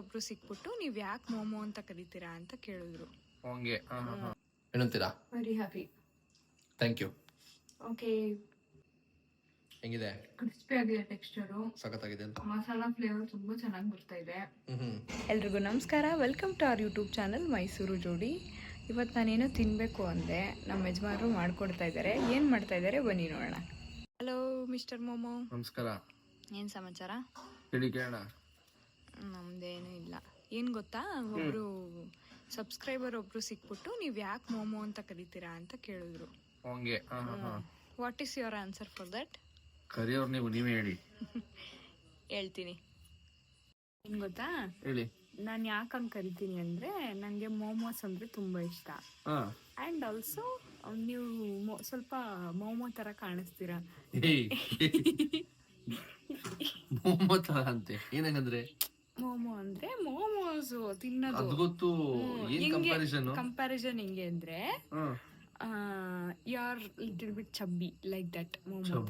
ಒಬ್ರು ಸಿಕ್ಬಿಟ್ಟು ನೀವ್ ಯಾಕೆ ಮೋಮೋ ಅಂತ ಕರಿತೀರಾ ಅಂತ ಕೇಳಿದ್ರು. ಹಂಗೆ ಏನಂತೀರಾ? Very happy. Thank you. Okay, ಹೆಂಗಿದೆ? ಕ್ರಿಸ್ಪಿ ಆಗಿದೆ ಟೆಕ್ಸ್ಚರು, ಸಖತ್ತಾಗಿದೆ ಅಂತ. ಮಸಾಲಾ ಫ್ಲೇವರ್ ತುಂಬಾ ಚೆನ್ನಾಗಿ ಬರ್ತಾ ಇದೆ. ಎಲ್ರಿಗೂ ನಮಸ್ಕಾರ, welcome to our YouTube channel Mysuru Jodi. ಇವತ್ತು ನಾನೇನೋ ತಿನ್ನಬೇಕು ಅಂದೆ, ನಮ್ಮ ಯಜಮಾನರು ಮಾಡ್ಕೊಡ್ತಾ ಇದ್ದಾರೆ. ಏನು ಮಾಡ್ತಾ ಇದ್ದಾರೆ ಬನ್ನಿ ನೋಡೋಣ. Hello mister momo. ನಮಸ್ಕಾರ. ಏನು ಸಮಾಚಾರ? ಹೇಳಿ ಕೇಳೋಣ. ನಮ್ದೇನೂ ಇಲ್ಲ. ಏನು ಗೊತ್ತಾ, ಒಬ್ರು ಸಬ್ಸ್ಕ್ರೈಬರ್ ಒಬ್ರು ಸಿಕ್ಬಿಟ್ಟು ನೀವು ಯಾಕೆ ಮೋಮೋ ಅಂತ ಕರಿತೀರಾ ಅಂತ ಕೇಳಿದ್ರು. ಹಂಗೆ what is your answer for that? ಕರಿಯೋರು ನೀವೇ ಹೇಳಿ. ಹೇಳ್ತೀನಿ. ಏನು ಗೊತ್ತಾ, ಹೇಳಿ. ನಾನು ಯಾಕೆ ಹಂಗೆ ಕರಿತೀನಿ ಅಂದರೆ, ನನಗೆ ಮೋಮೋಸ್ ಅಂದರೆ ತುಂಬ ಇಷ್ಟ. ಆ್ಯಂಡ್ ಆಲ್ಸೋ ನೀವು ಸ್ವಲ್ಪ ಮೋಮೋ ಥರ ಕಾಣಿಸ್ತೀರಾ. ಮೋಮೋ ತರ ಅಂತೆ ಏನಂದ್ರೆ? ಮೋಮೋ ಅಂದ್ರೆ ಮೋಮೋಸ್ ತಿನ್ನೋದು. ಅದು ಗೊತ್ತು. ಕಂಪ್ಯಾರಿಸನ್ ಹೆಂಗೆ ಅಂದ್ರೆ, you are little bit chubby like that. Momo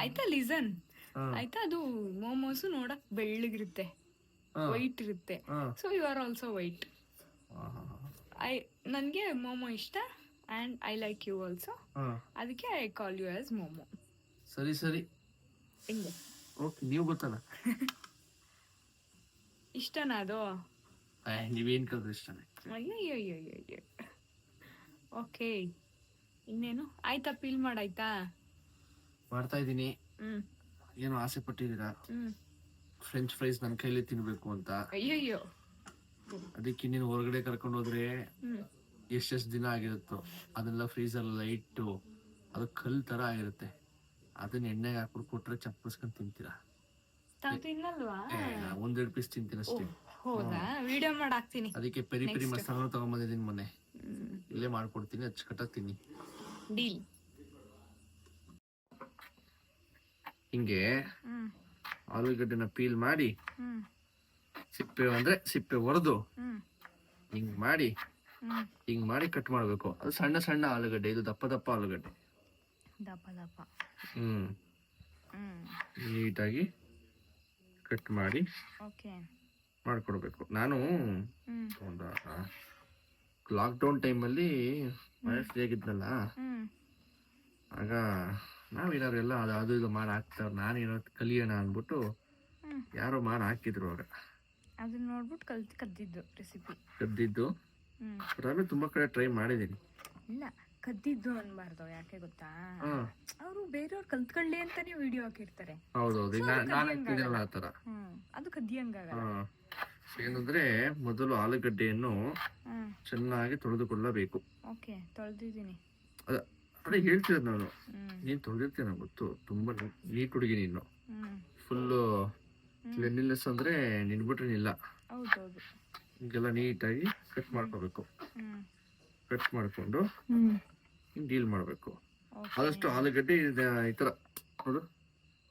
ಆಯ್ತಾ? ಲಿಸನ್ ಆಯ್ತಾ? ಅದು ಮೋಮೋಸ್ ನೋಡಕ್ ಬೆಳ್ಳಗಿರುತ್ತೆ, ವೈಟ್ ಇರುತ್ತೆ. So you are also white. ನನ್ಗೆ ಮೋಮೋ ಇಷ್ಟ and I like you also. ಅದಕ್ಕೆ I call you as momo. ಸರಿ ಸರಿ, ಹೆಂಗೆ? ಓಕೆ, ನೀವು ಗೊತ್ತಲ್ಲ. ಇಷ್ಟನಾ ಅದು? ನೀವೇನ್ ಕಲ್ತ್ರೆ ಇಷ್ಟನೇ. ಅಯ್ಯಯ್ಯಯ್ಯಯ್ಯ. ಓಕೆ, ಇನ್ನೇನು ಆಯ್ತಾ? ಪೀಲ್ ಮಾಡಾಯ್ತಾ? ಮಾಡ್ತಾ ಇದ್ದೀನಿ. ಏನು ಆಸೆ ಪಟ್ಟಿದ್ದೀರಾ? ಫ್ರೆಂಚ್ ಫ್ರೈಸ್ ನನ್ನ ಕೈಲಿ ತಿನ್ಬೇಕು ಅಂತ. ಅಯ್ಯಯ್ಯೋ. ಅದಕ್ಕೆ ಇನ್ನೇನು ಹೊರಗಡೆ ಕರ್ಕೊಂಡು ಹೋದ್ರೆ ಎಷ್ಟೆಷ್ಟು ದಿನ ಆಗಿರುತ್ತೋ ಅದೆಲ್ಲ ಫ್ರೀಸರ್ ಇಟ್ಟು ಅದು ಕಲ್ ತರ ಆಗಿರುತ್ತೆ. ಅದನ್ನ ಎಣ್ಣೆಗೆ ಹಾಕ್ಬಿಟ್ಟು ಕೊಟ್ರೆ ಚಪ್ಪಸ್ಕೊಂಡ್ ತಿಂತೀರಾ. ತಿನ್ನಲ್ವಾ? ಒಂದೆರಡು ಪೀಸ್ ತಿಂತೀನಿ ಅಷ್ಟೇ. ಹೌದಾ? ವಿಡಿಯೋ ಮಾಡಾಕ್ತೀನಿ. ಅದಕ್ಕೆ ಪೆರಿ ಪೆರಿ ಮಸಾಲ ತಗೊಂಡ್ಬಂದಿದ್ದೀನಿ ಮೊನ್ನೆ. ಇಲ್ಲೇ ಮಾಡ್ಕೊಡ್ತೀನಿ, ಅಚ್ಚುಕಟ್ಟಾಗಿ ತಿನ್ನಿ. ಡೀಲ್. ಹಿಂಗೆ ಆಲೂಗಡ್ಡೆನ ಪೀಲ್ ಮಾಡಿ, ಸಿಪ್ಪೆ ಅಂದ್ರೆ ಸಿಪ್ಪೆ ಒರೆದು ಹಿಂಗ್ ಮಾಡಿ ಕಟ್ ಮಾಡ್ಬೇಕು. ಅದು ಸಣ್ಣ ಸಣ್ಣ ಆಲೂಗಡ್ಡೆ, ಇದು ದಪ್ಪ ದಪ್ಪ ಆಲೂಗಡ್ಡೆ. ನೀಟಾಗಿ ಕಟ್ ಮಾಡಿ ಮಾಡ್ಕೊಡ್ಬೇಕು. ನಾನು ಒಂದು ಲಾಕ್ಡೌನ್ ಟೈಮಲ್ಲಿ ಫ್ರೀ ಆಗಿದ್ನಲ್ಲ, ಆಗ ನಾವೇನಾದ್ರು ಎಲ್ಲ ಅದು ಇದು ಮಾಡಿ ಹಾಕ್ತಾರ, ನಾನೇನೋ ಕಲಿಯೋಣ ಅಂದ್ಬಿಟ್ಟು ಯಾರೋ ಮಾಡಿ ಹಾಕಿದ್ರು. ಆಗ ಅದನ್ನ ನೋಡ್ಬಿಟ್ಟು ಕದ್ದಿದ್ದು ರೆಸಿಪಿ. ಆಮೇಲೆ ತುಂಬಾ ಕಡೆ ಟ್ರೈ ಮಾಡಿದೀನಿ. ಇಲ್ಲ, ಕದ್ದಿದ್ದು ಅನ್ಬಾರ್ದು. ಯಾಕೆ ಗೊತ್ತಾ, ಅವರು ಬೇರೆಯವ್ರು ಕಲ್ತ್ಕೊಳ್ಳಿ ಅಂತಾನೆ ವಿಡಿಯೋ ಹಾಕಿರ್ತಾರೆ. ಹೌದೌದು, ಆತರ. ಅದು ಕದ್ದಿಯಂಗಾಗಲ್ಲ. ಏನಂದ್ರೆ, ಮೊದಲು ಆಲೂಗಡ್ಡೆಯನ್ನು ಚೆನ್ನಾಗಿ ತೊಳೆದುಕೊಳ್ಳಬೇಕು. ಓಕೆ, ತೊಳೆದಿದ್ದೀನಿ. ಅದೇ ಹೇಳ್ತಿರೋದು ನಾನು. ನೀನ್ ತೊಳೆದಿರ್ತೀನ ಗೊತ್ತು, ತುಂಬಾ ನೀಟ್ ಹುಡುಗಿ ನೀನು. ಫುಲ್ಲು ಕ್ಲೀನ್ಲಿನೆಸ್ ಅಂದ್ರೆ ನಿನ್ ಬಿಟ್ರೇನಿಲ್ಲ. ಹಿಂಗೆಲ್ಲ ನೀಟಾಗಿ ಕಟ್ ಮಾಡ್ಕೋಬೇಕು. ಕಟ್ ಮಾಡ್ಕೊಂಡು ಡೀಲ್ ಮಾಡ್ಬೇಕು. ಆದಷ್ಟು ಆಲೂಗಡ್ಡೆ ಈ ತರ ನೋಡು,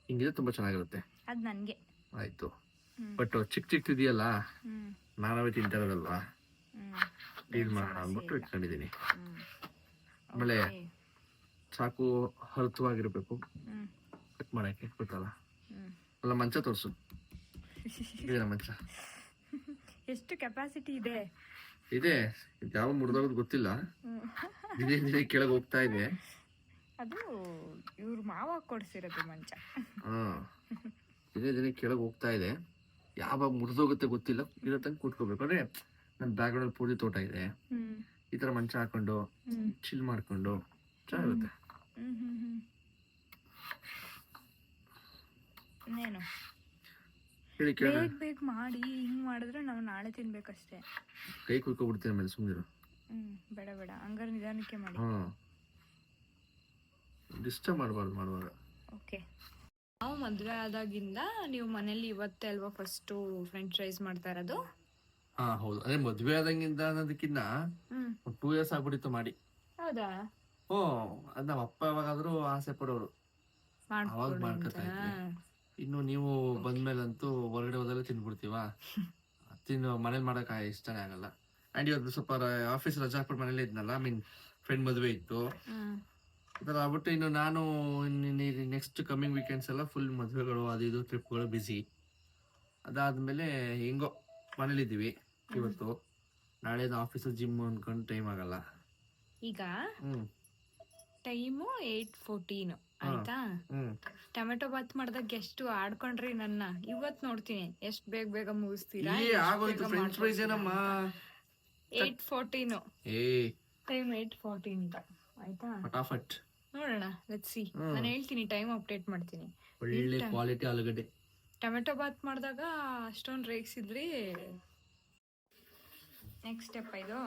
ಹಿಂಗಿದೆ, ತುಂಬಾ ಚೆನ್ನಾಗಿರುತ್ತೆ. ಅದ್ ನನ್ಗೆ ಆಯ್ತು. ಬಟ್ ಚಿಕ್ಕ ಇದೆಯಲ್ಲ, ನಾವೇ ತಿಂತಾರಲ್ವಾ, ಡೀಲ್ ಮಾಡೋಣ ಅಂದ್ಬಿಟ್ಟು ಇಟ್ಕೊಂಡಿದೀನಿ. ಆಮೇಲೆ ಸಾಕು ಹರಿತವಾಗಿರ್ಬೇಕು ಕಟ್ ಮಾಡಕ್ಕೆ. ಗೊತ್ತಲ್ಲ, ಅಲ್ಲ ಮಂಚ ತೋರ್ಸು. ಮಂಚ ಎಷ್ಟು ಕೆಪಾಸಿಟಿ ಇದೆ? ಯಾವ ಮುರಿದೋಗೋದು ಗೊತ್ತಿಲ್ಲ. ದಿನೇ ಕೆಳಗೆ ಹೋಗ್ತಾ ಇದೆ. ಅದು ಇವ್ರ ಮಾವ ಕೊಡ್ಸಿರೋದು ಮಂಚ. ದಿನೇ ಕೆಳಗೆ ಹೋಗ್ತಾ ಇದೆ. ಯಾವಾಗ ಮುರಿದೋಗುತ್ತೆ ಗೊತ್ತಿಲ್ಲ. ಇರತ್ತಂಗೆ ಕೂತ್ಕೋಬೇಕು. ಅಂದ್ರೆ ನನ್ನ ಬ್ಯಾಗ್ರೌಂಡ್ ಪೂರ್ತಿ ತೋಟ ಇದೆ. ಈ ತರ ಮಂಚ ಹಾಕೊಂಡು ಚಿಲ್ ಮಾಡ್ಕೊಂಡು ಚೆನ್ನಾಗಿರುತ್ತೆ. ಬೇಗ ಮಾಡಿ ಹಿಂಗ್ ಮಾಡಿದ್ರೆ ನಾವು ನಾಳೆ ತಿನ್ಬೇಕಷ್ಟೇ. ಕೈ ಕುಯ್ಕೊಬಿಡ್ತೀನಿ ಆಮೇಲೆ. ಸುಮ್ಮನಿರು. ಬೇಡ ಹಂಗಾರೆ ನಿಧಾನಕ್ಕೆ ಮಾಡಿ. ಡಿಸ್ಟರ್ಬ್ ಮಾಡಬಾರ್ದು ಮಾಡುವಾಗ. ಓಕೆ. ನಾವು ಮದುವೆ ಆದಾಗಿಂದ ನೀವು ಮನೇಲಿ ಇವತ್ತೇ ಅಲ್ವಾ ಫಸ್ಟ್ ಫ್ರೆಂಚ್ ಫ್ರೈಸ್ ಮಾಡ್ತಾ ಇರೋದು? ಹೌದು. ಅದೇ ಮದುವೆ ಆದಂಗಿಂದ ಅನ್ನೋದಕ್ಕಿಂತ 2 years ಆಗ್ಬಿಟ್ಟಿತ್ತು ಮಾಡಿ. ಹೌದಾ? ಅದ್ ನಮ್ಮ ಅಪ್ಪ ಯಾವಾಗಾದ್ರೂ ಆಸೆ ಪಡೋರು, ಅವಾಗ ಮಾಡ್ಕೊತಾ ಇದ್ವಿ. ಇನ್ನು ನೀವು ಬಂದ್ಮೇಲಂತೂ ಹೊರಗಡೆ ಹೋದಲ್ಲೇ ತಿನ್ಬಿಡ್ತೀವ. ಮನೇಲಿ ಮಾಡಕ್ ಇಷ್ಟನೇ ಆಗಲ್ಲ. ಅಂಡ್ ಇವತ್ತು ಸ್ವಲ್ಪ ಆಫೀಸ್ ರಜಾ ಹಾಕ್ಬಿಟ್ಟು ಮನೇಲಿ ಇದ್ನಲ್ಲ, ಫ್ರೆಂಡ್ ಮದುವೆ ಇತ್ತು. ಅದರ ಆಗ್ಬಿಟ್ಟು ಇನ್ನು ನಾನು ನೆಕ್ಸ್ಟ್ ಕಮಿಂಗ್ ವೀಕೆಂಡ್ಸ್ ಎಲ್ಲ ಫುಲ್ ಮದುವೆಗಳು, ಅದು ಇದು ಟ್ರಿಪ್ಗಳು ಬಿಸಿ. ಅದಾದ್ಮೇಲೆ ಹೆಂಗೋ ಮನೇಲಿದ್ದೀವಿ ಇವತ್ತು. ನಾಳೆ ಆಫೀಸು ಜಿಮ್ ಅನ್ಕೊಂಡು ಟೈಮ್ ಆಗಲ್ಲ. ಈಗ ಹ್ಮ್ ಟೈಮು 8:14 ಆಯ್ತಾ. ಟೊಮೆಟೊ ಬಾತ್ ಮಾಡ್ದಾಗ ಎಷ್ಟು ಆಡ್ಕೊಂಡ್ರಿ ನನ್ನ. ಇವತ್ ನೋಡ್ತೀನಿ ಎಷ್ಟು ಬೇಗ ಬೇಗ ಮುಗಿಸ್ತೀರಾ. ಆಗೋಯ್ತು. ಫ್ರೆಂಚ್ ಫ್ರೈಸ್ ಏನಮ್ಮ 8:14 ಟೈಮ್ 8:14 ಈಗ ಆಯ್ತಾ. ಫಟಾಫಟ್ ನೋಡೋಣ, ಲೆಟ್ಸ್ ಸಿ. ನಾನು ಹೇಳ್ತೀನಿ, ಟೈಮ್ ಅಪ್ಡೇಟ್ ಮಾಡ್ತೀನಿ. ಒಳ್ಳೆ ಕ್ವಾಲಿಟಿ ಆಲೂಗಡ್ಡೆ. ಟೊಮೆಟೊ ಬಾತ್ ಮಾಡಿದಾಗ ಅಷ್ಟೊಂದು ರೇಗಿಸಿದ್ರಿ. ನೆಕ್ಸ್ಟ್ ಸ್ಟೆಪ್ ಇದು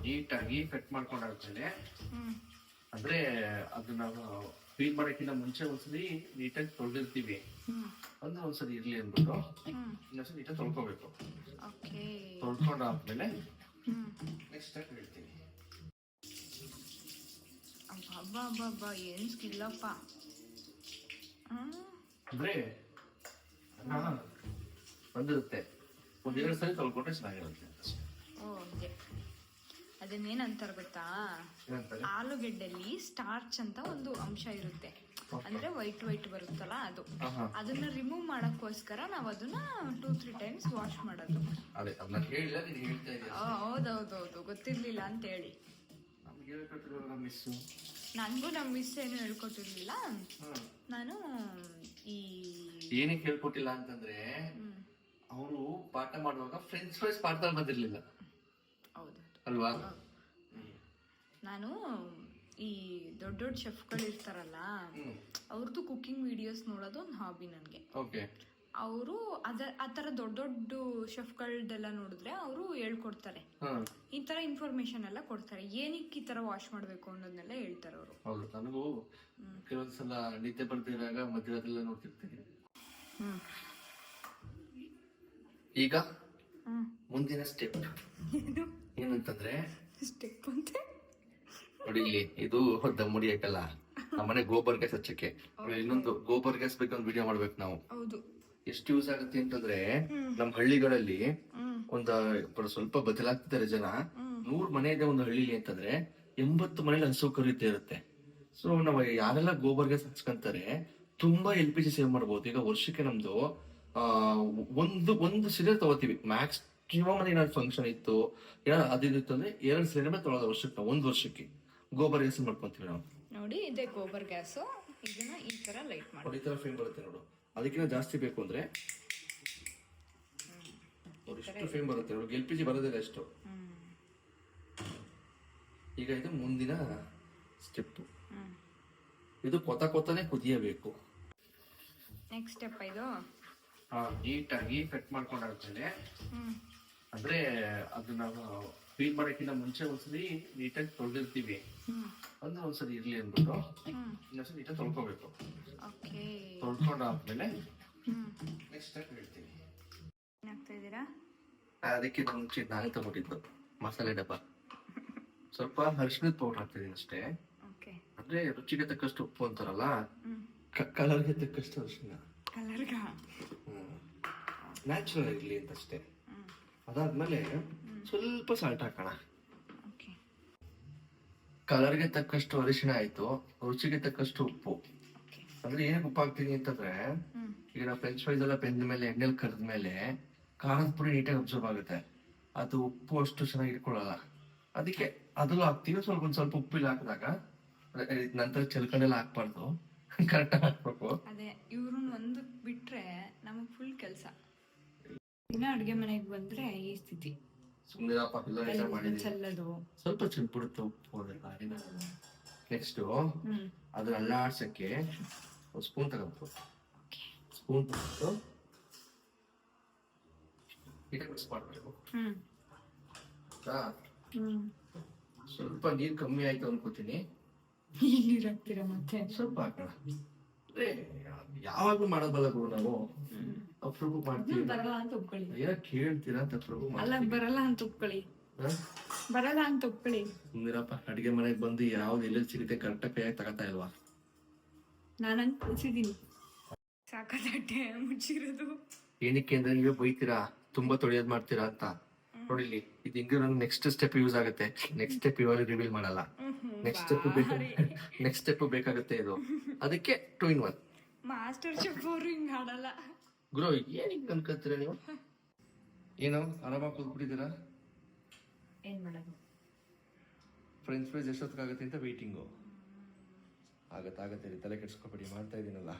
ನೀಟಾಗಿ ಕಟ್ ಮಾಡ್ಕೊಂಡಾದ್ಮೇಲೆ ಅಂದ್ರೆ ಅದನ್ನ ಫೀಲ್ ಮಾಡೋಕ್ಕಿಂತ ಮುಂಚೆ ಒಂದ್ಸಲಿ ನೀಟಾಗಿ ತೊಳೆದಿರ್ತೀವಿ. ಅಂದ್ರೆ ಒಂದ್ಸಲಿ ಇರ್ಲಿ ಅಂದ್ಬಿಟ್ಟು ಇನ್ನೊಂದ್ಸಲಿ ನೀಟಾಗಿ ತೊಳ್ಕೊಬೇಕು. ತೊಳ್ಕೊಂಡಾದ್ಮೇಲೆ ನೆಕ್ಸ್ಟ್ ಸ್ಟೆಪ್ ಹೇಳ್ತೀನಿ. ಅಬ್ಬಾ ಏನ್ ಸ್ಕಿಲ್ಲಪ್ಪ. ಅಂದ್ರೆ ಬಂದಿರುತ್ತೆ, ಒಂದೆರಡು ಸಲ ತೊಳ್ಕೊಂಡ್ರೆ ಚೆನ್ನಾಗಿರುತ್ತೆ. ಅದನ್ನೇನಂತಾರ ಗೊತ್ತಾ, ಆಲೂಗೆಡ್ಡೆಲಿ ಸ್ಟಾರ್ಚ್ ಅಂತ ಒಂದು ಅಂಶ ಇರುತ್ತೆ. ಅಂದ್ರೆ ವೈಟ್ ಬರುತ್ತಲ್ಲ ಅದು. ಅದನ್ನ ರಿಮೂವ್ ಮಾಡಕ್ಕೋಸ್ಕರ ನಾವ್ ಅದನ್ನ 2-3 ಟೈಮ್ಸ್ ವಾಶ್ ಮಾಡೋದು. ಹೌದೌದೌದು, ಗೊತ್ತಿರ್ಲಿಲ್ಲ ಅಂತ ಹೇಳಿ. ನನ್ಗೂ ನಮ್ ಮಿಸ್ ಏನು ಹೇಳ್ಕೊಟ್ಟಿರ್ಲಿಲ್ಲ. ನಾನು ಏನಕ್ಕೆ ಹೇಳ್ಕೊಟ್ಟಿಲ್ಲ ಅಂತಂದ್ರೆ, ಅವರು ಪಾಠ ಮಾಡುವಾಗ ಫ್ರೆಂಚ್ ಫ್ರೈಸ್ ಪಾಠದಲ್ಲಿ ಬಂದಿರ್ಲಿಲ್ಲ. ಹೌದು ಅಲ್ವಾ. ನಾನು ಈ ದೊಡ್ಡ ಶೆಫ್ಗಳು ಇರ್ತಾರಲ್ಲ, ಅವ್ರದ್ದು ಕುಕಿಂಗ್ ವಿಡಿಯೋಸ್ ನೋಡೋದು ಒಂದು ಹಾಬಿ ನನಗೆ. ಅವರು ಆ ಥರ ದೊಡ್ಡ ಶೆಫ್ಗಳದೆಲ್ಲ ನೋಡಿದ್ರೆ ಅವರು ಹೇಳ್ಕೊಡ್ತಾರೆ, ಈ ಥರ ಇನ್ಫಾರ್ಮೇಶನ್ ಎಲ್ಲ ಕೊಡ್ತಾರೆ. ಏನಕ್ಕೆ ಈ ಥರ ವಾಶ್ ಮಾಡಬೇಕು ಅನ್ನೋದನ್ನೆಲ್ಲ ಹೇಳ್ತಾರೆ ಅವರು. ಹೌದು, ನನಗೂ ಕೆಲವೊಂದ್ಸಲ ನಿದ್ದೆ ಬರ್ತಿದ್ದಾಗ ಮಧ್ಯದಲ್ಲ ನೋಡ್ತಿರ್ತೀನಿ. ಈಗ ಮುಂದಿನ ಸ್ಟೆಪ್ ಏನಂತಂದ್ರೆ, ಸ್ಟೆಪ್ ಅಂತ ನೋಡಿ, ಇದು ದಮ್ಮುಡಿ ಹಾಕಲ್ಲ, ನಮ್ಮನೆ ಗೋಬರ್ ಗ್ಯಾಸ್ ಹಚ್ಚಕ್ಕೆ. ಇನ್ನೊಂದು ಗೋಬರ್ ಗ್ಯಾಸ್ ಬೇಕಂದ್ ವಿಡಿಯೋ ಮಾಡ್ಬೇಕು ನಾವು. ಎಷ್ಟು ಯೂಸ್ ಆಗುತ್ತೆ ಅಂತಂದ್ರೆ, ನಮ್ ಹಳ್ಳಿಗಳಲ್ಲಿ ಸ್ವಲ್ಪ ಬದಲಾಗ್ತಿದ್ದಾರೆ ಜನ. 100 ಮನೆ ಇದೆ ಒಂದು ಹಳ್ಳಿಲಿ ಅಂತಂದ್ರೆ 80 ಮನೇಲಿ ಹಸುಕರು ಇರುತ್ತೆ. ಸೊ ನಾವ್ ಯಾರೆಲ್ಲ ಗೋಬರ್ ಗ್ಯಾಸ್ ಹಚ್ಕೊಂತಾರೆ ತುಂಬಾ LPG ಸೇವ್ ಮಾಡ್ಬೋದು. ಈಗ ವರ್ಷಕ್ಕೆ ನಮ್ದು ಒಂದು ಸಿಲಿಂಡರ್ ತಗೋತೀವಿ ಮ್ಯಾಕ್ಸಿಮಮ್. ಏನಾದ್ರು ಫಂಕ್ಷನ್ ಇತ್ತು ಅದಿತ್ತು ಅಂದ್ರೆ 2 ಸಿಲಿಂಡರ್ ತೊಗೊಳೋದು ವರ್ಷಕ್ಕೆ. ಒಂದು ವರ್ಷಕ್ಕೆ ಗೋಬರ್ ಗ್ಯಾಸ್ ಮಾಡ್ಕೊಂತೀವಿ ನಾವು. ನೋಡಿ, ಇದೆ ಗೋಬರ್ ಗ್ಯಾಸ್. ಇದನ್ನ ಈ ತರ ಲೈಟ್ ಮಾಡಿ ಈ ತರ ಫೇಮ್ ಬರುತ್ತೆ ನೋಡು. ಅದಕ್ಕಿಂತ ಜಾಸ್ತಿ ಬೇಕು ಅಂದ್ರೆ ಎಷ್ಟು ಫೇಮ್ ಬರುತ್ತೆ ನೋಡಿ. LPG ಬರೋದಿಲ್ಲ ಎಷ್ಟು. ಈಗ ಇದು ಮುಂದಿನ ಸ್ಟೆಪ್. ಇದು ಕೊತಾನೆ ಕುದಿಯಬೇಕು. ನೆಕ್ಸ್ಟ್ ಸ್ಟೆಪ್ ಇದು ನೀಟಾಗಿ ಕಟ್ ಮಾಡ್ಕೊಂಡಾದ್ಮೇಲೆ, ಅಂದ್ರೆ ಅದನ್ನ ಫೀಲ್ ಮಾಡೋಕ್ಕಿಂತ ಮುಂಚೆ ಒಂದ್ಸಲಿ ನೀಟಾಗಿ ತೊಳೆದಿರ್ತೀವಿ. ಅಂದ್ರೆ ಒಂದ್ಸಲಿ ಇರ್ಲಿ ಅಂದ್ಬಿಟ್ಟು ಇನ್ನೊಂದ್ಸಲಿ ನೀಟಾಗಿ ತೊಳ್ಕೊಬೇಕು. ತೊಳ್ಕೊಂಡಾದ್ಮೇಲೆ ನೆಕ್ಸ್ಟ್ ಸ್ಟೆಪ್ ಹೇಳ್ತೀನಿ. ಅದಕ್ಕೆ ಮುಂಚೆ ನಾನೇ ತಗೊಂಡಿದ್ದು ಮಸಾಲೆ ಡಬ್ಬ. ಸ್ವಲ್ಪ ಅರಿಶಿಣದ ಪೌಡರ್ ಹಾಕ್ತಿದ್ದೀನಿ ಅಷ್ಟೇ. ಅಂದ್ರೆ ರುಚಿಗೆ ತಕ್ಕಷ್ಟು ಉಪ್ಪು ಅಂತಾರಲ್ಲ, ಕಲರ್ಗೆ ತಕ್ಕಷ್ಟು ಅರಿಶಿಣ. ನ್ಯಾಚುರಲ್ ಇರ್ಲಿ ಅಂತ ಅಷ್ಟೇ. ಅದಾದ್ಮೇಲೆ ಸ್ವಲ್ಪ ಸಾಲ್ಟ್ ಹಾಕೋಣ. ಕಲರ್ಗೆ ತಕ್ಕಷ್ಟು ಅರಿಶಿಣ ಆಯ್ತು, ರುಚಿಗೆ ತಕ್ಕಷ್ಟು ಉಪ್ಪು. ಅಂದ್ರೆ ಏನಕ್ಕೆ ಉಪ್ಪು ಹಾಕ್ತೀನಿ ಅಂತಂದ್ರೆ, ಈಗ ನಾವು ಫ್ರೆಂಚ್ ಫ್ರೈಸ್ ಎಲ್ಲ ಬೆಂದ ಮೇಲೆ ಎಣ್ಣೆಲಿ ಕರೆದ್ಮೇಲೆ ಖಾರದ ಪುಡಿ ನೀಟಾಗಿ ಅಬ್ಸರ್ವ್ ಆಗುತ್ತೆ. ಅದು ಉಪ್ಪು ಅಷ್ಟು ಚೆನ್ನಾಗಿ ಇಟ್ಕೊಳ್ಳಲ್ಲ. ಅದಕ್ಕೆ ಅದನ್ನು ಹಾಕ್ತೀವಿ. ಒಂದ್ ಸ್ವಲ್ಪ ಉಪ್ಪಿಲ್ಲ ಹಾಕಿದಾಗ ನಂತರ ಚಲ್ಕಂಡೆಲ್ಲ ಹಾಕ್ಬಾರ್ದು, ಕರೆಕ್ಟ್ ಹಾಕ್ಬೇಕು. ಅದೇ ಇವ್ರನ್ನ ಒಂದು ಬಿಟ್ರೆ ನಮಗ್ ಫುಲ್ ಕೆಲಸ. ಇನ್ನ ಅಡ್ಗೆ ಮನೆಗೆ ಬಂದ್ರೆ ಈ ಸ್ಥಿತಿ. ಸ್ವಲ್ಪ ಚೆಲ್ಬಿಡುತ್ತೆ ಉಪ್ಪು. ನೆಕ್ಸ್ಟ್ ಅದನ್ನ ಅಲ್ಲಾಡ್ಸಕ್ಕೆ ಒಂದು ಸ್ಪೂನ್ ತಗೋಬೇಕು. ಸ್ಪೂನ್ ತಗೊಂಡು ಮಿಕ್ಸ್ ಮಾಡ್ಬೇಕು. ಸ್ವಲ್ಪ ನೀರ್ ಕಮ್ಮಿ ಆಯ್ತು ಅನ್ಕೋತೀನಿ. ನೀರ್ ಹಾಕ್ತೀರಾ ಮತ್ತೆ? ಸ್ವಲ್ಪ ಹಾಕೋಣ. ಯಾವಾಗ್ಲೂ ಮಾಡೋದಲ್ಲ ಗುರು, ನಾವು ಅಪ್ರೂಪ ಮಾಡ್ತೀವಿ. ಬರಲ್ಲ ಅಂತ ಒಪ್ಕೊಳ್ಳಿ. ಏನೋ ಕೇಳ್ತೀರಾ ಅಂತ ಅಪ್ರೂಪ. ಅಲ್ಲ, ಬರಲ್ಲ ಅಂತ ಒಪ್ಕೊಳ್ಳಿ. ಬರಲ್ಲ ಅಂತ ಒಪ್ಕೊಳ್ಳಿ. ಸುಮ್ನಿರಪ್ಪ. ಅಡಿಗೆ ಮನೆಗೆ ಬಂದು ಯಾವ್ದು ಎಲ್ಲೆಲ್ಲಿ ಸಿಗುತ್ತೆ ಕರೆಕ್ಟಾಗಿ ಕೈಯಾಗಿ ತಗೋತಾ ಇಲ್ವಾ? ನಾನಂತ ಕಲ್ಸಿದೀನಿ. ಸಾಕಾದಟ್ಟೆ ಮುಚ್ಚಿರೋದು. ಏನಕ್ಕೆ ಅಂದ್ರೆ ನೀವೇ ಬೈತೀರಾ, ತುಂಬಾ ತೊಳೆಯೋದ್ ಮಾಡ್ತೀರಾ ಅಂತ. ನೋಡಿಲಿ, ಇದು ಹಿಂಗೆ ನಂಗೆ ನೆಕ್ಸ್ಟ್ ಸ್ಟೆಪ್ ಯೂಸ್ ಆಗುತ್ತೆ. ನೆಕ್ಸ್ಟ್ ಸ್ಟೆಪ್ ಇವಾಗ ರಿವೀಲ್ ಮಾಡಲ್ಲ. ನೆಕ್ಸ್ಟ್ ಸ್ಟೆಪ್ ಬೇಕಾಗುತ್ತೆ ಇದು. ಅದಕ್ಕೆ 2 in 1. ಮಾಸ್ಟರ್ ಶೆಫ್ ಅವರು ಹಿಂಗ್ ಆಡಲ್ಲ. ಗುರು ಏನಕ್ಕೆ ಅನ್ಕೋತೀರ ನೀವು? ಏನು ಆರಾಮಾಗಿ ಕೂತ್ಬಿಟ್ಟಿದ್ದೀರಾ? ಏನ್ ಮಾಡೋದು? ಫ್ರೆಂಚ್ ಫ್ರೈಸ್ ಎಷ್ಟೊತ್ತಿಗಾಗುತ್ತೆ ಅಂತ ವೆಯ್ಟಿಂಗು. ಆಗತ್ತೆ ರೀ, ತಲೆ ಕೆಡ್ಸ್ಕೊಬೇಡಿ, ಮಾಡ್ತಾ ಇದ್ದೀನಲ್ಲ.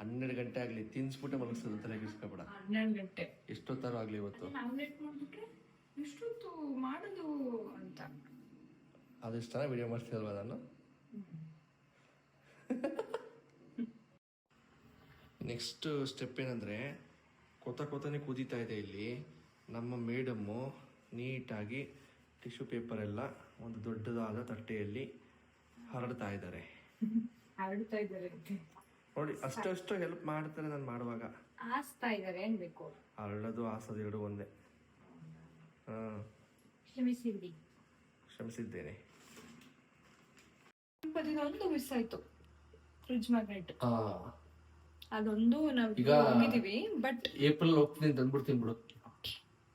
12 ಗಂಟೆ ಆಗಲಿ ತಿನ್ಸ್ಬಿಟ್ಟೆ ಮಲಗಿಸೋದು, ತಲೆ ಕೆಡ್ಸ್ಕೊಬೇಡ. 12 ಗಂಟೆ ಎಷ್ಟೊತ್ತಾರು ಆಗಲಿ ಇವತ್ತು. ಆಮ್ಲೆಟ್ ಮಾಡ್ಬಿಟ್ರೆ ಎಷ್ಟೊತ್ತು ಮಾಡೋದು ಅಂತ ಅದೆಷ್ಟು ಚೆನ್ನಾಗಿ ವಿಡಿಯೋ ಮಾಡ್ತೀನಲ್ವ ನಾನು. ನೆಕ್ಸ್ಟ್ ಸ್ಟೆಪ್ ಏನಂದರೆ, ಕೊತಾನೆ ಕುದೀತಾ ಇದೆ ಇಲ್ಲಿ. ನಮ್ಮ ಮೇಡಮ್ಮು ನೀಟಾಗಿ ಟಿಶ್ಯೂ ಪೇಪರ್ ಎಲ್ಲ ಒಂದು ದೊಡ್ಡದಾದ ತಟ್ಟೆಯಲ್ಲಿ ಹರಡ್ತಾ ಇದ್ದಾರೆ ನೋಡಿ. ಅಷ್ಟು ಹೆಲ್ಪ್ ಮಾಡ್ತಾರೆ ನಾನು ಮಾಡುವಾಗ. ಆಸ್ತಾ ಇದ್ದಾರೆ ಅನ್ಬೇಕು. ಹರಡೋದು ಆಸೋದು ಎರಡು ಒಂದೇ. ಕ್ಷಮಿಸಿದ್ದೇನೆ. ಒಂದು ಮಿಸ್ ಆಯ್ತು, ಫ್ರಿಡ್ಜ್ ಮ್ಯಾಗ್ನೆಟ್. ಅದೊಂದು ನಾವು ಈಗ ಹೋಗಿದೀವಿ, ಬಟ್ ಏಪ್ರಿಲ್ ಹೋಗ್ತೀನಿ ತಂದ್ಬಿಡ್ತೀನಿ ಬಿಡು.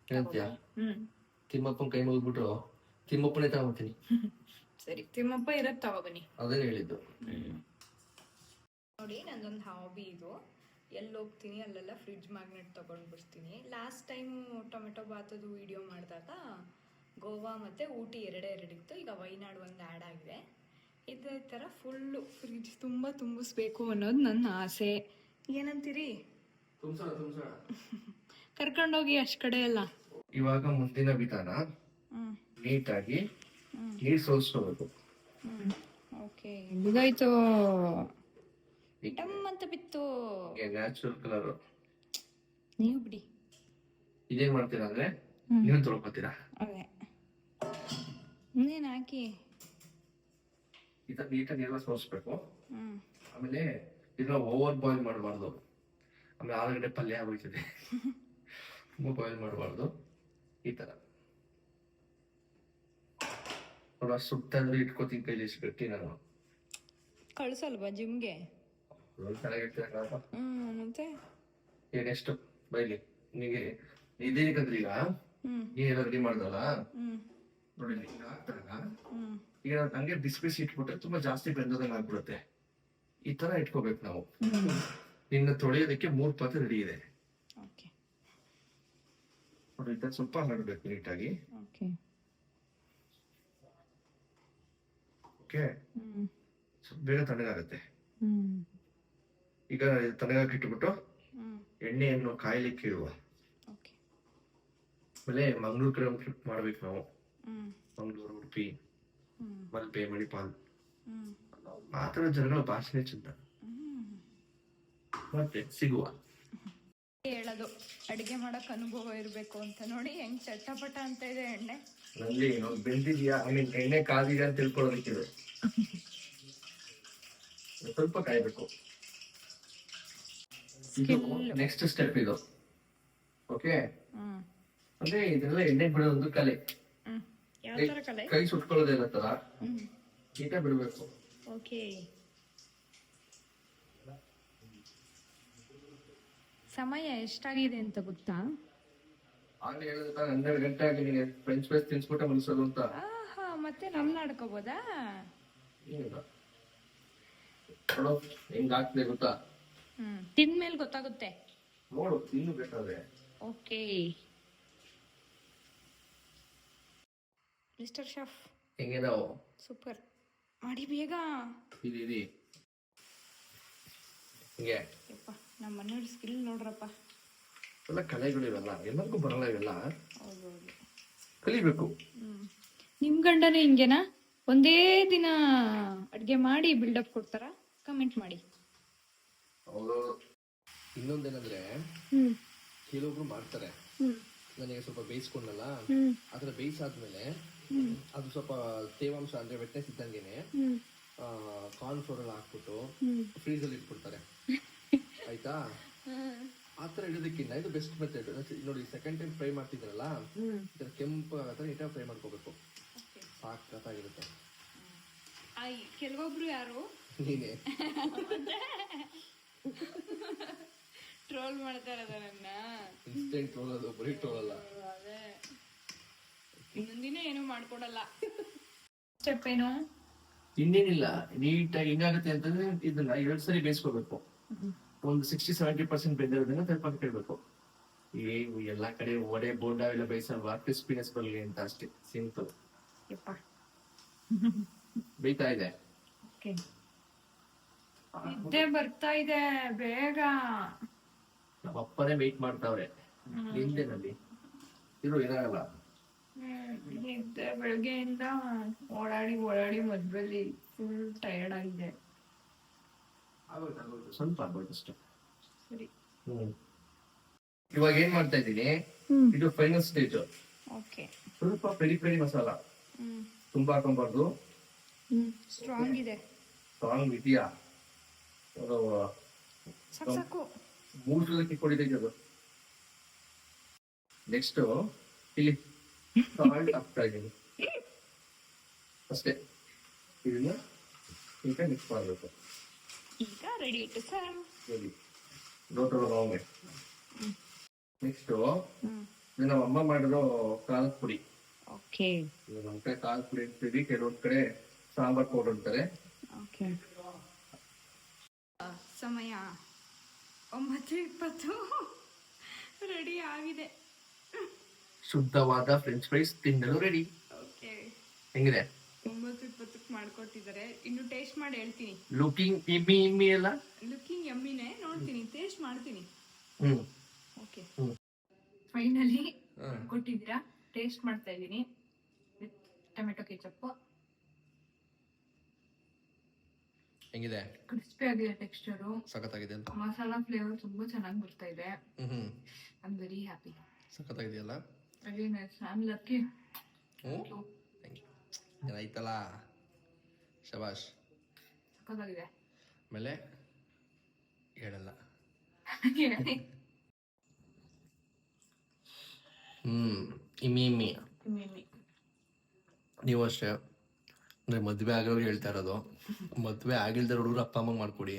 ಏನಂತೀಯ? ತಿಮ್ಮಪ್ಪನ ಕೈ ಮುಗಿದ್ಬಿಟ್ರು ತಿಮ್ಮಪ್ಪನೇ ತಗೊಂತೀನಿ. ಸರಿ, ತಿಮ್ಮಪ್ಪ ಇರತ್ ತಗೋ ಬನ್ನಿ. ಅದೇನು ಹೇಳಿದ್ದು ನೋಡಿ. ನಂದೊಂದು ಹಾಬಿ ಇದು. ಎಲ್ಲಿ ಹೋಗ್ತೀನಿ ಅಲ್ಲೆಲ್ಲ ಫ್ರಿಡ್ಜ್ ಮ್ಯಾಗ್ನೆಟ್ ತಗೊಂಡು ಬರ್ತೀನಿ. ಲಾಸ್ಟ್ ಟೈಮು ಟೊಮೆಟೊ ಬಾತದು ವಿಡಿಯೋ ಮಾಡಿದಾಗ ಗೋವಾ ಮತ್ತು ಊಟಿ ಎರಡಿತ್ತು. ಈಗ ವೈನಾಡು ಒಂದು ಆ್ಯಡ್ ಆಗಿದೆ. ಇದೇ ಥರ ಫುಲ್ಲು ಫ್ರಿಡ್ಜ್ ತುಂಬ ತುಂಬಿಸ್ಬೇಕು ಅನ್ನೋದು ನನ್ನ ಆಸೆ. ಏನಂತೀರಿ? ಕರ್ಕೊಂಡೋಗಿ ಅಷ್ಟು ಕಡೆ ಎಲ್ಲ. ಇವಾಗ ಮುಂದಿನ ವಿಧಾನ, ನೀಟಾಗಿ ನೀರು ಸೋಸ್ಕೋಬೇಕು. ಓಕೆ, ಇದಾಯ್ತು. ಟಮ್ ಅಂತ ಬಿತ್ತು. Natural colour. ನೀವು ಬಿಡಿ. ಇದೇನ್ ಮಾಡ್ತೀರಾ ಅಂದ್ರೆ, ನೀವು ತೊಳ್ಕೊತೀರಾ. ಅದೇ ಇನ್ನೇನು ಹಾಕಿ ಈ ತರ ನೀಟಾಗಿ ನೀರೆಲ್ಲ ಸೋಸ್ಬೇಕು. ಆಮೇಲೆ ಇದನ್ನ ಓವರ್ ಬಾಯ್ಲ್ ಮಾಡಬಾರ್ದು. ಆಮೇಲೆ ಆಲೂಗಡ್ಡೆ ಪಲ್ಯ ಆಗೋಯ್ತದೆ. ತುಂಬ ಬಾಯ್ಲ್ ಮಾಡಬಾರ್ದು. ಈ ತರ ನೋಡ, ಸುಟ್ಟಂದ್ರೆ ಇಟ್ಕೋತೀನಿ ಕೈಲಿ ಎಷ್ಟು ಗಟ್ಟಿ. ನಾನು ಕಳ್ಸಲ್ವಾ ಜಿಮ್ಗೆ? ಚೆನ್ನಾಗಿರ್ತೀರಪ್ಪ. ಮತ್ತೆ ಏನೆಷ್ಟು ಬೈಲಿ ನಿಮಗೆ ಇದೇನಂದ್ರೆ, ಈಗ ನೀನೆಲ್ಲ ರೆಡಿ ಮಾಡ್ದಲ್ಲ ನೋಡಿ, ಹಾಕ್ತಾಗ ಈಗ ಹಂಗೆ ಬಿಸಿ ಇಟ್ಬಿಟ್ರೆ ತುಂಬಾ ಜಾಸ್ತಿ ಬೆಂದದಂಗೆ ಆಗ್ಬಿಡುತ್ತೆ. ಈ ತರ ಇಟ್ಕೋಬೇಕು ನಾವು. ಇನ್ನು ತೊಳೆಯೋದಕ್ಕೆ 3 ಪಾತ್ರೆ ರೆಡಿ ಇದೆ ನೋಡಿ. ಈ ತರ ಸ್ವಲ್ಪ ಹರಡ್ಬೇಕು ನೀಟಾಗಿ. ಓಕೆ, ಬೇಗ ತಣ್ಣಗಾಗತ್ತೆ. ಈಗ ತಣ್ಣಗಾಕಿ ಇಟ್ಬಿಟ್ಟು ಎಣ್ಣೆಯನ್ನು ಕಾಯ್ಲಿಕ್ಕೆ ಇಡುವ. ಆಮೇಲೆ ಮಂಗಳೂರು ಕಡೆ ಒಂದು ಟ್ರಿಪ್ ಮಾಡ್ಬೇಕು ನಾವು. ಮಂಗಳೂರು, ಉಡುಪಿ, ಮಲ್ಪೆ, ಮಣಿಪಾಲ್. ಮಾತಾಡೋ ಜನಗಳ ಭಾಷೆನೇ ಚಂದ. ಮತ್ತೆ ಸಿಗುವ. ಹೇಳೋದು ಅಡಿಗೆ ಮಾಡಕ್ ಅನುಭವ ಇರ್ಬೇಕು ಅಂತ. ನೋಡಿ ಹೆಂಗ್ ಚಟಪಟ ಅಂತ ಇದೆ ಎಣ್ಣೆ. ನಲ್ಲಿ ಬೆಂದಿದ್ಯಾ, ಎಣ್ಣೆ ಕಾದಿದ್ಯಾ ಅಂತ ತಿಳ್ಕೊಳ್ಳೋದಕ್ಕಿದೆ. ಸ್ವಲ್ಪ ಕಾಯ್ಬೇಕು. ನೆಕ್ಸ್ಟ್ ಸ್ಟೆಪ್ ಇದು. ಓಕೆ, ಅಂದ್ರೆ ಇದೆಲ್ಲ ಎಣ್ಣೆ ಬಿಡೋದು ಕಲೆ. ಕೈ ಸುಟ್ಕೊಳ್ಳೋದಿಲ್ಲ ತರ ನೀಟಾಗಿ ಬಿಡ್ಬೇಕು. ಓಕೆ, ಸಮಯ ಎಷ್ಟಾಗಿದೆ ಅಂತ ಗೊತ್ತಾ? ಆಗ್ಲೇ ಹೇಳಿದ 12 ಗಂಟೆ ಆಗಿ ನೀನು ಫ್ರೆಂಚ್ ಫ್ರೈಸ್ ತಿನ್ಸ್ಬಿಟ್ಟೆ ಮನಸ್ಸೋದು ಅಂತ. ಮತ್ತೆ ನಮ್ನ ಆಡ್ಕೋಬೋದಾ? ನೋಡು ಹೆಂಗ್ ಆಗ್ತದೆ ಗೊತ್ತಾ? ತಿಂದ್ಮೇಲೆ ಗೊತ್ತಾಗುತ್ತೆ. ನೋಡು, ತಿನ್ನು ಬೇಕಾದ್ರೆ. ಓಕೆ ಮಿಸ್ಟರ್ ಶೆಫ್, ಹೆಂಗೆ ನಾವು ಸೂಪರ್ ಮಾಡಿ ಬೇಗ. ಇದು ಹಿಂಗೆ ಯಪ್ಪ, ನಮ್ಮ ಮನೆಯವ್ರ ಸ್ಕಿಲ್ ನೋಡ್ರಪ್ಪ. ಎಲ್ಲ ಕಲೆಗಳು ಇವೆಲ್ಲ, ಎಲ್ಲರಿಗೂ ಬರಲ್ಲ ಇವೆಲ್ಲ. ಹೌದು, ಕಲಿಬೇಕು. ನಿಮ್ ಗಂಡನೇ ಹಿಂಗೆನಾ? ಒಂದೇ ದಿನ ಅಡ್ಗೆ ಮಾಡಿ ಬಿಲ್ಡಪ್ ಕೊಡ್ತಾರ? ಕಮೆಂಟ್ ಮಾಡಿ. ಹೌದು. ಇನ್ನೊಂದೇನಂದ್ರೆ, ಕೆಲವೊಬ್ರು ಮಾಡ್ತಾರೆ. ನನಗೆ ಸ್ವಲ್ಪ ಬೇಯಿಸ್ಕೊಂಡಲ್ಲ, ಅದರ ಬೇಯಿಸಾದ್ಮೇಲೆ ಅದು ಸ್ವಲ್ಪ ತೇವಾಂಶ ಅಂದ್ರೆ ವೆಟ್ನೆಸ್ ಇದ್ದಂಗೆನೆ ಕಾರ್ನ್ ಫ್ಲೋರ್ ಎಲ್ಲ ಹಾಕ್ಬಿಟ್ಟು ಫ್ರೀಜಲ್ಲಿ ಇಟ್ಬಿಡ್ತಾರೆ. ಆಯ್ತಾ? ಆತರ ಇಡೋದಕ್ಕಿಂತ ಇದು ಬೆಸ್ಟ್ ಮೆಥಡ್ ನೋಡಿ. ಸೆಕೆಂಡ್ ಟೈಮ್ ಫ್ರೈ ಮಾಡ್ತಿದ್ರಲ್ಲ, ಇದರ ಕೆಂಪು ಆಗತ್ತರ ನೀಟಾಗಿ ಫ್ರೈ ಮಾಡ್ಕೋಬೇಕು. ಸಾಕಾಗಿರುತ್ತೆ. ಕೆಲವೊಬ್ರು ಯಾರು ನೀನೆ ಟ್ರೋಲ್ ಮಾಡ್ತಾರ ನನ್ನ. ಇನ್ಸ್ಟೆಂಟ್ ಟ್ರೋಲ್, ಅದು ಬರೀ ಟ್ರೋಲ್ ಅಲ್ಲ. ಅದೇ ಇನ್ನೊಂದಿನ ಏನು ಮಾಡ್ಕೊಡಲ್ಲ. ಸ್ಟೆಪ್ ಏನು? ಇನ್ನೇನಿಲ್ಲ, ನೀಟಾಗಿ ಹಿಂಗಾಗುತ್ತೆ ಅಂತಂದ್ರೆ ಇದನ್ನ 2 ಸರಿ ಬೇಯಿಸ್ಕೋಬೇಕು. ಒಂದು 60-70% ಬೆಂದಿರೋದನ್ನ ಸ್ವಲ್ಪ ಕೇಳಬೇಕು. ಎಲ್ಲಾ ಕಡೆ ವಡೆ ಬೋಂಡ ಎಲ್ಲ ಬೇಯಿಸಲ್ವಾ, ಕ್ರಿಸ್ಪಿನೆಸ್ ಬರಲಿ ಅಂತ ಅಷ್ಟೇ, ಸಿಂಪಲ್. ಯಪ್ಪ ಬೇಯ್ತಾ ಇದೆ. ನಿದ್ದೆ ಬರ್ತಾ ಇದೆ, ಬೇಗ. ನಮ್ಮ ಅಪ್ಪನೇ ವೇಟ್ ಮಾಡ್ತಾವ್ರೆ ನಿಂದೆನಲ್ಲಿ. ಇರು, ಏನಾಗಲ್ಲ. ನಿದ್ದೆ ಬೆಳಗ್ಗೆಯಿಂದ ಓಡಾಡಿ ಮದ್ವೆಲಿ ಫುಲ್ ಟಯರ್ಡ್ ಆಗಿದೆ. ಸ್ವಲ್ಪ ಆಗೋಯ್ತು ಅಷ್ಟೇ. ಸರಿ. ಇವಾಗ ಏನ್ ಮಾಡ್ತಾ ಇದ್ದೀನಿ, ಇದು ಫೈನಲ್ ಸ್ಟೇಜ್. ಓಕೆ. ಸ್ವಲ್ಪ ಪೆರಿ ಮಸಾಲ ತುಂಬಾ ಹಾಕೊಂಬಾರ್ದು. ಸ್ಟ್ರಾಂಗ್ ಇದೆ. ಸ್ಟ್ರಾಂಗ್ ಇದೆಯಾ? ಸಾಕು. 3 ಸಲ ಕಿಕ್ಕೊಂಡಿದೆ ಅದು. ನೆಕ್ಸ್ಟ್ ಇಲ್ಲಿ ಸಾಲ್ಟ್ ಹಾಕ್ತಾ ಇದ್ದೀನಿ ಅಷ್ಟೇ. ಇದನ್ನ ಈಗ ಮಿಕ್ಸ್ ಮಾಡಬೇಕು. ಈಗ ರೆಡಿ ಟು ಸರ್ವ್. ರೆಡಿ. ನೋಡ್ರಿ ನೆಕ್ಸ್ಟ್ ನಮ್ಮ ಅಮ್ಮ ಮಾಡಿರೋ ಖಾರದ ಪುಡಿ. ಓಕೆ. ನಮ್ಮ ಕಡೆ ಖಾರದ ಪುಡಿ ಅಂತೀವಿ, ಕೆಲವೊಂದ್ ಕಡೆ ಸಾಂಬಾರ್ ಪೌಡರ್ ಅಂತಾರೆ. ಓಕೆ. ಸಮಯ 9:20 ರೆಡಿ ಆಗಿದೆ. ಶುದ್ಧವಾದ ಫ್ರೆಂಚ್ ಫ್ರೈಸ್ ತಿನ್ನಲು ರೆಡಿ. ಓಕೆ. ಹೆಂಗಿದೆ? 9:20 ಮಾಡ್ಕೊಟ್ಟಿದ್ದಾರೆ. ಇನ್ನು ಟೇಸ್ಟ್ ಮಾಡಿ ಹೇಳ್ತೀನಿ. ಲುಕಿಂಗ್ ಇಮ್ಮಿ ಅಲ್ಲ? ಲುಕಿಂಗ್ ಯಮ್ಮಿನೇ. ನೋಡ್ತೀನಿ, ಟೇಸ್ಟ್ ಮಾಡ್ತೀನಿ. ಓಕೆ. ಫೈನಲಿ ಕೊಟ್ಟಿದ್ದೀರಾ, ಟೇಸ್ಟ್ ಮಾಡ್ತಾ ಇದ್ದೀನಿ ವಿತ್ ಟೊಮೆಟೊ ಕೆಚಪ್. ಹೆಂಗಿದೆ? ಕ್ರಿಸ್ಪಿ ಆಗಿದೆ, ಟೆಕ್ಸ್ಚರು ಸಖತ್ತಾಗಿದೆ ಅಂತ. ಮಸಾಲಾ ಫ್ಲೇವರ್ ತುಂಬಾ ಚೆನ್ನಾಗಿ ಬರ್ತಾ ಇದೆ. I am very happy. ಸಖತ್ತಾಗಿದೆಯಲ್ಲ? Very nice. I am lucky. ಏನಾಯ್ತಲ್ಲ, ಶಬಾಷ್. ಸಖತ್ತಾಗಿದೆ. ಆಮೇಲೆ ಹೇಳಲ್ಲ. ಇಮ್ಮಿ ನೀವು ಅಷ್ಟೇ. ಅಂದರೆ ಮದುವೆ ಆಗಿರೋರು ಹೇಳ್ತಾ ಇರೋದು, ಮದುವೆ ಆಗಿಲ್ದಾರ ಹುಡುಗರು ಅಪ್ಪ ಅಮ್ಮ ಮಾಡ್ಕೊಡಿ,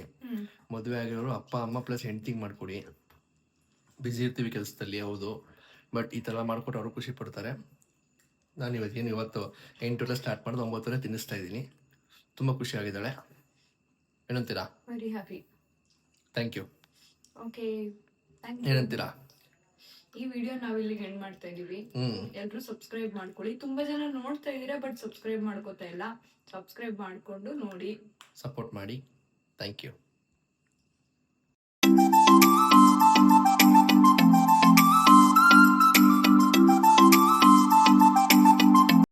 ಮದುವೆ ಆಗಿರೋರು ಅಪ್ಪ ಅಮ್ಮ ಪ್ಲಸ್ ಹೆಂಡ್ತಿಗೆ ಮಾಡ್ಕೊಡಿ. ಬ್ಯುಸಿ ಇರ್ತೀವಿ ಕೆಲಸದಲ್ಲಿ, ಹೌದು, ಬಟ್ ಈ ಥರ ಮಾಡ್ಕೊಟ್ಟು ಅವರು ಖುಷಿ ಪಡ್ತಾರೆ. ನಾನು ಇವತ್ತು 8 ಸ್ಟಾರ್ಟ್ ಮಾಡೋದು 9 ತಿನ್ನಿಸ್ತಾ ಇದ್ದೀನಿ. ತುಂಬ ಖುಷಿ ಆಗಿದ್ದಾಳೆ. ಏನಂತೀರಾ? Very happy. Thank you. Okay, ಏನಂತೀರಾ? ಈ ವಿಡಿಯೋ ನಾವಿಲ್ಲಿಗೆ ಎಂಡ್ ಮಾಡ್ತಾ ಇದೀವಿ. ಎಲ್ಲರೂ ಸಬ್ಸ್ಕ್ರೈಬ್ ಮಾಡ್ಕೊಳ್ಳಿ. ತುಂಬಾ ಜನ ನೋಡ್ತಾ ಇದ್ದೀರಾ ಬಟ್ ಸಬ್ಸ್ಕ್ರೈಬ್ ಮಾಡ್ಕೋತಾ ಇಲ್ಲ. ಸಬ್ಸ್ಕ್ರೈಬ್ ಮಾಡ್ಕೊಂಡು ನೋಡಿ, ಸಪೋರ್ಟ್ ಮಾಡಿ. Thank you.